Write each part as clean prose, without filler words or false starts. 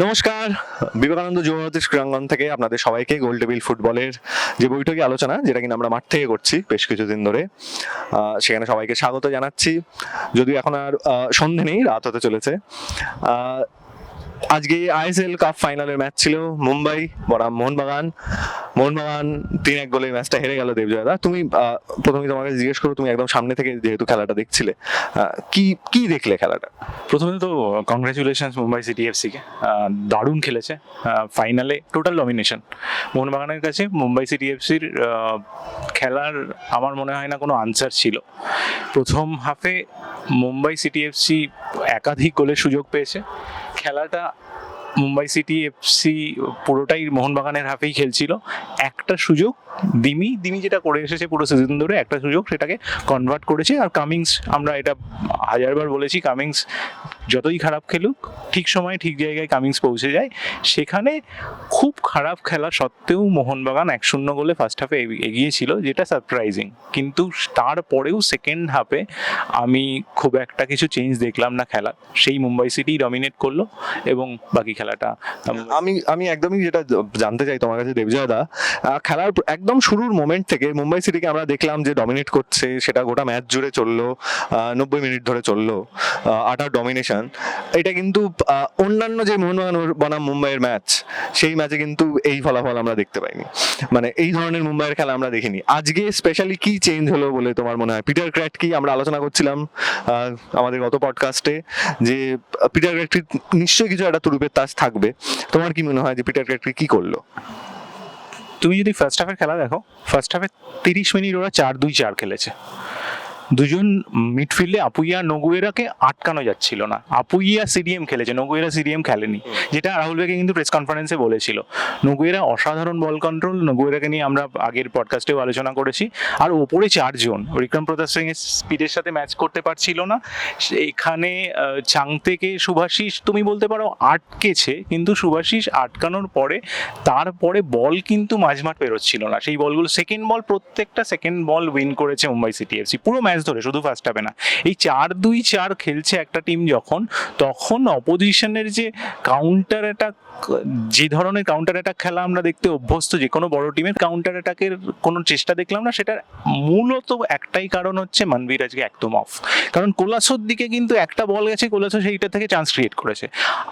নমস্কার, বিবেকানন্দ যুবভারতী ক্রীড়াঙ্গন থেকে আপনাদের সবাইকে গোল টেবিল ফুটবলের যে বৈঠকি আলোচনা, যেটা কিনা আমরা মাঠ থেকে করছি বেশ কিছুদিন ধরে, সেখানে সবাইকে স্বাগত জানাচ্ছি। যদিও এখন আর সন্ধে নেই, রাত হতে চলেছে। আজকে আইএসএল কাপ ফাইনালের ম্যাচ ছিল, মুম্বাই বনাম মোহনবাগান। মোহনবাগান 3-1 গোলে ম্যাচটা হেরে গেল। দেবজয়দা, তুমি প্রথমে তোমাকে জিজ্ঞেস করো, তুমি একদম সামনে থেকে যেহেতু খেলাটা দেখছিলে, কি কি দেখলে খেলাটা? প্রথমে তো কংগ্রেচুলেশনস মুম্বাই সিটি এফসিকে, দারুণ খেলেছে। ফাইনালে টোটাল ডমিনেশন মোহনবাগানের কাছে। মুম্বাই সিটি এফসির খেলার আমার মনে হয় না কোনো আনসার ছিল। প্রথম হাফে মুম্বাই সিটি এফসি একাধিক গোলের সুযোগ পেয়েছে। খেলাটা মুম্বাই সিটি এফসি পুরোটাই মোহনবাগানের হাফেই খেলছিল। একটা সুযোগ দিমি যেটা করে এসেছে পুরো সিজন ধরে, একটা সুযোগ সেটাকে কনভার্ট করেছে। আর কামিংস, আমরা এটা হাজারবার বলেছি, কামিংস যতই খারাপ খেলুক ঠিক সময়ে ঠিক জায়গায় কামিংস পৌঁছে যায়। সেখানে খুব খারাপ খেলা সত্ত্বেও মোহনবাগান 1-0 গোলে ফার্স্ট হাফে এগিয়ে ছিল, যেটা সারপ্রাইজিং। কিন্তু তারপরেও সেকেন্ড হাফে আমি খুব একটা কিছু চেঞ্জ দেখলাম না খেলা। সেই মুম্বাই সিটি ডমিনেট করলো এবং বাকি খেলাটা আমি একদমই যেটা জানতে চাই তোমার কাছে দেবজয়দা, খেলার একদম শুরুর মোমেন্ট থেকে মুম্বাই সিটিকে আমরা দেখলাম যে ডমিনেট করছে, সেটা গোটা ম্যাচ জুড়ে চললো, 90 মিনিট ধরে চললো, আটার ডমিনেশন। এটা কিন্তু অন্যান্য যে মোহনবাগান বনাম মুম্বাইয়ের ম্যাচ, সেই ম্যাচে কিন্তু এই ফলাফল আমরা দেখতে পাইনি। মানে এই ধরনের মুম্বাইয়ের খেলা আমরা দেখিনি। আজকে স্পেশালি কি চেঞ্জ হলো বলে তোমার মনে হয়? পিটার ক্র্যাটকি, আমরা আলোচনা করছিলাম আমাদের গত পডকাস্টে যে পিটার ক্র্যাটকি নিশ্চয়ই কিছু একটা তুরুপের তাজ থাকবে। তোমার কি মনে হয় যে পিটার ক্র্যাটকি কি করলো? তুমি যদি ফার্স্ট হাফের খেলা দেখো, ফার্স্ট হাফে 30 মিনিট ওরা 4-2-4 খেলেছে। দুজন মিডফিল্ডে আপুইয়া নগুয়েরাকে আটকানো যাচ্ছিল না। আপুইয়া সিডিএম খেলেছে, নগুয়েরা সিডিএম খেলেনি, যেটা রাহুল বেগে কিন্তু প্রেস কনফারেন্সে বলেছিল। নগুয়েরা অসাধারণ বল কন্ট্রোল, নগুয়েরাকে নিয়ে আমরা আগের পডকাস্টেও আলোচনা করেছি। আর ওপরে 4 জন, বিক্রম প্রতাপ সিং এর স্পিডের সাথে ম্যাচ করতে পারছিল না। এখানে চাংতেকে সুভাশিস তুমি বলতে পারো আটকেছে, কিন্তু সুভাশিস আটকানোর পরে তারপরে বল কিন্তু মাঝমাঠ পেরোচ্ছিল না। সেই বলগুলো প্রত্যেকটা সেকেন্ড বল উইন করেছে মুম্বাই সিটি এফসি পুরো ম্যাচ ধরে, শুধু ফার্স্ট হাফে না। এই 4-2-4 খেলছে একটা টিম যখন, তখন অপোজিশনের যে কাউন্টার অ্যাটাক, যে ধরনের কাউন্টার অ্যাটাক খেলা আমরা দেখতে অভ্যস্ত, যে কোনো বড় টিমের কাউন্টার অ্যাটাকের কোনো চেষ্টা দেখলাম না। সেটার মূলত একটাই কারণ হচ্ছে মনবীর আজকে একদম অফ। কারণ কোলাসোর দিকে কিন্তু একটা বল গেছে, কোলাসো সেইটা থেকে চান্স ক্রিয়েট করেছে।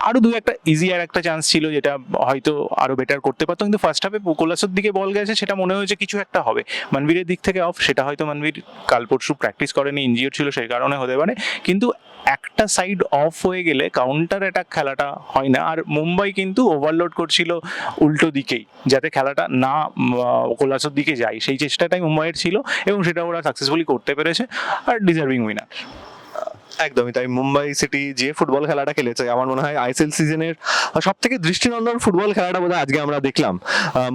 আরও একটা ইজিয়ার একটা চান্স ছিল যেটা হয়তো আরও বেটার করতে পারতো, কিন্তু ফার্স্ট হাফে কোলাসোর দিকে বল গেছে, সেটা মনে হয়েছে কিছু একটা হবে। মনবীরের দিক থেকে অফ, সেটা হয়তো মনবীর কাল পরশু প্র্যাকটিস করেনি, ইনজিওর ছিল, সেই কারণে হতে পারে। কিন্তু একটা সাইড অফ হয়ে গেলে কাউন্টার অ্যাটাক খেলাটা হয় না। আর মুম্বাই কিন্তু ওভারলোড করছিল উল্টো দিকেই, যাতে খেলাটা না কোলাসোর দিকে যায়, সেই চেষ্টাটাই মুম্বাইয়ের ছিল এবং সেটা ওরা সাকসেসফুলি করতে পেরেছে। আর ডিজার্ভিং উইনার। একদমই তাই। মুম্বাই সিটি যে ফুটবল খেলাটা খেলেছে, আমার মনে হয় আইএসএল সিজনের সব থেকে দৃষ্টিনন্দন ফুটবল খেলাটা বোধহয় আজকে আমরা দেখলাম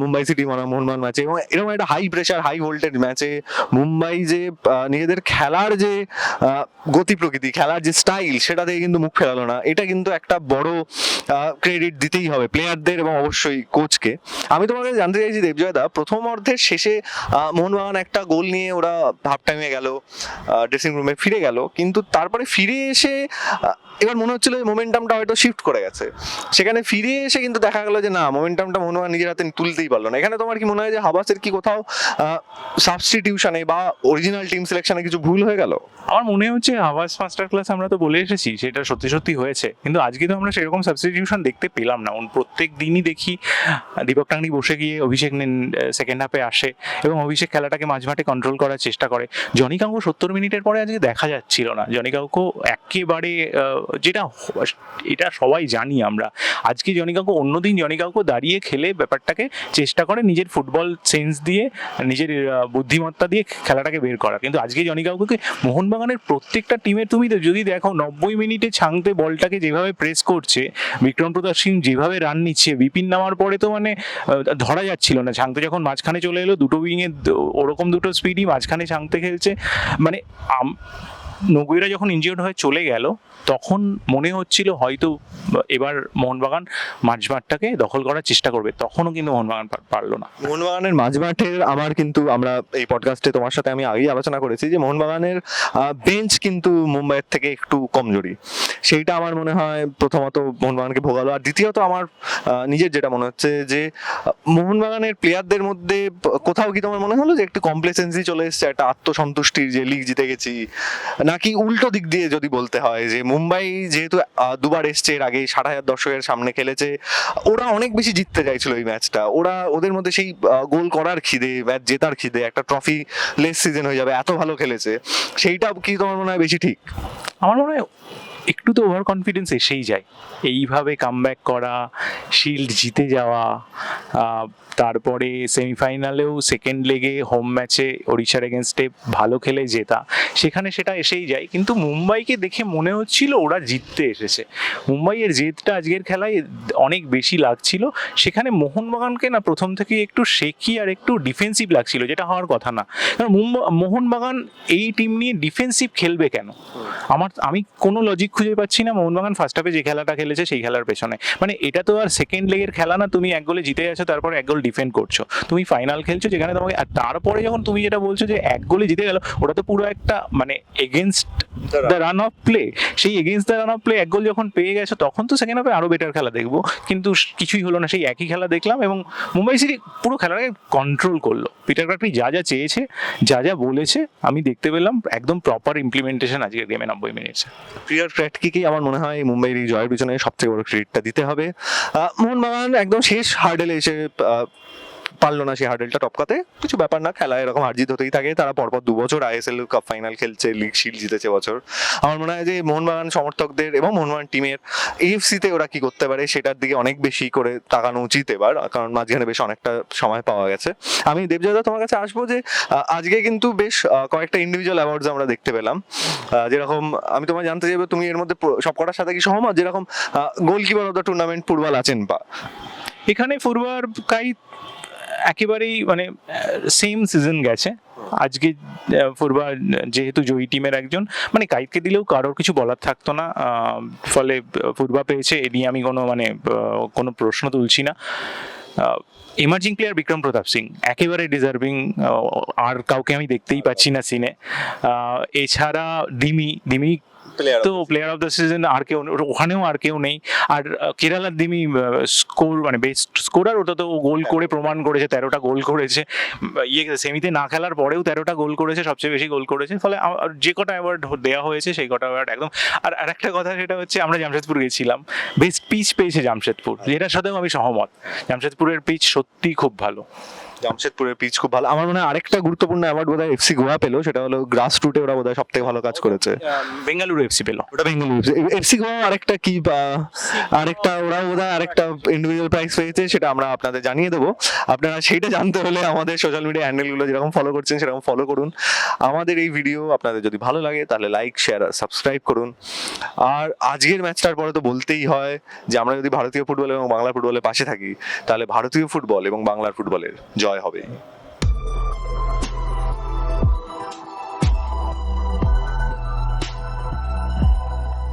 মুম্বাই সিটি মোহনবাগান ম্যাচে। এবং এরকম একটা হাই প্রেশার হাই ভোল্টেজ ম্যাচে মুম্বাই যে নিজেদের খেলার যে গতি প্রকৃতি, খেলার যে স্টাইল, সেটা থেকে কিন্তু মুখ ফেরালো না। এটা কিন্তু একটা বড় ক্রেডিট দিতেই হবে প্লেয়ারদের এবং অবশ্যই কোচকে। আমি তোমাকে জানতে চাইছি দেবজয়দা, প্রথম অর্ধের শেষে মোহনবাগান একটা গোল নিয়ে ওরা হাফ টাইমে গেল, ড্রেসিং রুমে ফিরে গেল, কিন্তু তারপরে ফিরে এসে এবার মনে হচ্ছিল যে মোমেন্টামটা হয়তো শিফট করে গেছে। সেখানে ফিরে এসে কিন্তু দেখা গেল যে না, মোমেন্টামটা মোহনবাগান নিজের হাতে তুলতেই পারলো না। এখানে তোমার কি মনে হয় যে হাবাসের কি কোথাও সাবস্টিটিউশনে বা অরিজিনাল টিম সিলেকশনে কিছু ভুল হয়ে গেল? আমার মনে হচ্ছে হাবাস মাস্টার ক্লাস, আমরা তো বলে এসেছি সেটা সত্যি হয়েছে, কিন্তু আজকে তো আমরা সেরকম সাবস্টিটিউশন দেখতে পেলাম না। প্রত্যেক দিনই দেখি দীপক টাংরি বসে গিয়ে অভিষেক সেকেন্ড হাফে আসে এবং অভিষেক খেলাটাকে মাঝমাঠে কন্ট্রোল করার চেষ্টা করে। জনি কাউকো 70 মিনিটের পরে আজকে দেখা যাচ্ছিল না। জনি কাউকো একেবারে, যেটা এটা সবাই জানি আমরা, আজকে জনি কাউকো, অন্যদিন জনি কাউকো দাঁড়িয়ে খেলে ব্যাপারটাকে চেষ্টা করে নিজের ফুটবল সেন্স দিয়ে, নিজের বুদ্ধিমত্তা দিয়ে খেলাটাকে বের করা। কিন্তু আজকে জনি কাউকোকে মোহনবাগানের প্রত্যেকটা টিমের তুমি যদি দেখো 90 মিনিটে ছাংতে বলটাকে যেভাবে প্রেস করছে, বিক্রম প্রতাপ সিং যেভাবে রান নিচ্ছে, বিপিন নামার পরে তো মানে ধরা যাচ্ছিল না। ছাংতে যখন মাঝখানে চলে এলো, দুটো উইংয়ে ওরকম দুটো স্পিডই মাঝখানে ছাংতে খেলছে, মানে নগুয়েরা যখন ইনজিওর্ড হয়ে চলে গেল তখন মনে হচ্ছিল হয়তো এবার মোহনবাগান মাঝমাঠটাকে দখল করার চেষ্টা করবে, তখনও কিন্তু মোহনবাগান পারলো না। মোহনবাগানের মাঝমাঠের আমার কিন্তু আমরা এই পডকাস্টে তোমার সাথে আমি আগেই আলোচনা করেছি যে মোহনবাগানের বেঞ্চ কিন্তু মুম্বাইয়ের থেকে একটু কমজোরি, সেইটা আমার মনে হয় প্রথমত মোহনবাগানকে ভোগালো। আর দ্বিতীয়ত আমার নিজের যেটা মনে হচ্ছে যে মোহনবাগানের প্লেয়ারদের মধ্যে কোথাও কি তোমার মনে হলো যে একটু কমপ্লেসেন্সি চলে এসছে, একটা আত্মসন্তুষ্টির যে লিগ জিতে গেছি, নাকি উল্টো দিক দিয়ে যদি বলতে হয় যে মুম্বাই যেহেতু দুবার এসছে এর আগে 60,000 দর্শকের সামনে খেলেছে, ওরা অনেক বেশি জিততে চাইছিল এই ম্যাচটা, ওদের মধ্যে সেই গোল করার খিদে, ম্যাচ জেতার খিদে, একটা ট্রফি লেস সিজন হয়ে যাবে, এত ভালো খেলেছে, সেইটা কি তোমার মনে হয় বেশি ঠিক? আমার মনে হয় একটু তো ওভার কনফিডেন্স এসেই যায়, এইভাবে কামব্যাক করা, শিল্ড জিতে যাওয়া, তারপরে সেমিফাইনালেও সেকেন্ড লেগে হোম ম্যাচে ওড়িশার এগেনস্টে ভালো খেলে জেতা, সেখানে সেটা এসেই যায়। কিন্তু মুম্বাইকে দেখে মনে হচ্ছিল ওরা জিততে এসেছে, মুম্বাইয়ের জেদটা আজকের খেলায় অনেক বেশি লাগছিল। সেখানে মোহনবাগানকে না প্রথম থেকে একটু শেকি আর একটু ডিফেন্সিভ লাগছিল, যেটা হওয়ার কথা না। কারণ মোহনবাগান এই টিম নিয়ে ডিফেন্সিভ খেলবে কেন? আমি কোনো লজিক খুঁজে পাচ্ছি না মোহনবাগান ফার্স্ট হাফে যে খেলাটা খেলেছে সেই খেলার পেছনে। মানে এটা তো আর সেকেন্ড লেগের খেলা না, তুমি এক গোলে জিতে গেছো তারপর এক গোল ডিফেন্ড করছো, তুমি ফাইনাল খেলছো যেখানে তোমাকে, আর তারপরে যখন তুমি যেটা বলছো যে এক গোলে জিতে গেল, ওটা তো পুরো একটা মানে against the run of play, সেই against the run of play এক গোল যখন পেয়ে গেছো তখন তো সেকেন্ড হাফে আরো বেটার খেলা দেখবো, কিন্তু কিছুই হলো না, সেই একই খেলা দেখলাম। এবং মুম্বাই সিটি পুরো খেলাটাকে কন্ট্রোল করলো, পিটার ক্রাকলি যা যা চেয়েছে, যা যা বলেছে আমি দেখতে পেলাম, একদম প্রপার ইমপ্লিমেন্টেশন আজকের গেমে 90 মিনিটে। পিটার ক্রাকলিকেই আমার মনে হয় মুম্বাইয়ের এই জয়ের পিছনে সবথেকে বড় ক্রেডিটটা দিতে হবে। মোহনবাগান একদম শেষ হার্ডেলে এসে পারলো না সেই হার্ডেলটা টপকাতে, কিছু ব্যাপার না, খেলা এরকম হারজিত হতেই থাকে। তারা পরপর 2 বছর আইএসএল কাপ ফাইনাল খেলছে, লিগ শিল্ড জিতেছে বছর। আমার মনে হয় যে মোহনবাগান সমর্থকদের এবং মোহনবাগান টিমের এএফসিতে ওরা কি করতে পারে সেটার দিকে অনেক বেশি করে তাকানো উচিত এবার, কারণ মাঝখানে বেশ অনেকটা সময় পাওয়া গেছে। আমি দেবজয়দা তোমার কাছে আসবো যে আজকে কিন্তু বেশ কয়েকটা ইন্ডিভিজুয়াল অ্যাওয়ার্ডস আমরা দেখতে পেলাম, যেরকম আমি তোমায় জানতে চাইবো তুমি এর মধ্যে সবকটার সাথে কি সহমত? যেরকম goalkeeper of the tournament football আছেন পা, এখানে ফুরবার কাই একেবারেই মানে সেম সিজন গেছে। আজকে ফুরবা যেহেতু জয়ী টিমের একজন, মানে কাইতকে দিলেও কারোর কিছু বলার থাকতো না, ফলে ফুরবা পেয়েছে, এ নিয়ে আমি কোনো প্রশ্ন তুলছি না। এমার্জিং প্লেয়ার বিক্রম প্রতাপ সিং একেবারে ডিজার্ভিং, আর কাউকে আমি দেখতেই পাচ্ছি না সিনে। এছাড়া দিমি তো প্লেয়ার অফ দ্য সিজন, আর কেউ ওখানেও আর কেউ নেই। আর কেরালার দিমি স্কোর মানে বেস্ট স্কোরার, ওটা তো গোল করে প্রমাণ করেছে, 13টা গোল করেছে, সেমিতে না খেলার পরেও 13টা গোল করেছে, সবচেয়ে বেশি গোল করেছে। ফলে যে কটা অ্যাওয়ার্ড দেওয়া হয়েছে সেই কটা অ্যাওয়ার্ড একদম। আর একটা কথা সেটা হচ্ছে, আমরা জামশেদপুর গেছিলাম, বেস্ট পিচ পেয়েছে জামশেদপুর, যেটার সাথেও আমি সহমত। জামশেদপুরের পিচ সত্যি খুব ভালো, জামশেদপুরের পিচ খুব ভালো। আমার মনে হয় আরেকটা গুরুত্বপূর্ণ অ্যাওয়ার্ড বোধহয় এফসি গোয়া পেলো, সেটা হলো গ্রাস রুটে ওরা বোধহয় সব থেকে ভালো কাজ করেছে। বেঙ্গালুরু এফসি পেলো, ওটা বেঙ্গালুরু এফসি গোয়া আরেকটা কি আরেকটা ওরা বোধহয় আরেকটা ইন্ডিভিজুয়াল প্রাইজ পেয়েছে, সেটা আমরা আপনাদের জানিয়ে দেবো। আপনারা সেইটা জানতে হলে আমাদের সোশ্যাল মিডিয়া হ্যান্ডেলগুলো যেরকম ফলো করছেন সেরকম ফলো করুন। আমাদের এই ভিডিও আপনাদের যদি ভালো লাগে তাহলে লাইক, শেয়ার আর সাবস্ক্রাইব করুন। আর আজকের ম্যাচটার পরে তো বলতেই হয় যে আমরা যদি ভারতীয় ফুটবল এবং বাংলা ফুটবলের পাশে থাকি, তাহলে ভারতীয় ফুটবল এবং বাংলার ফুটবলের জয় হবে।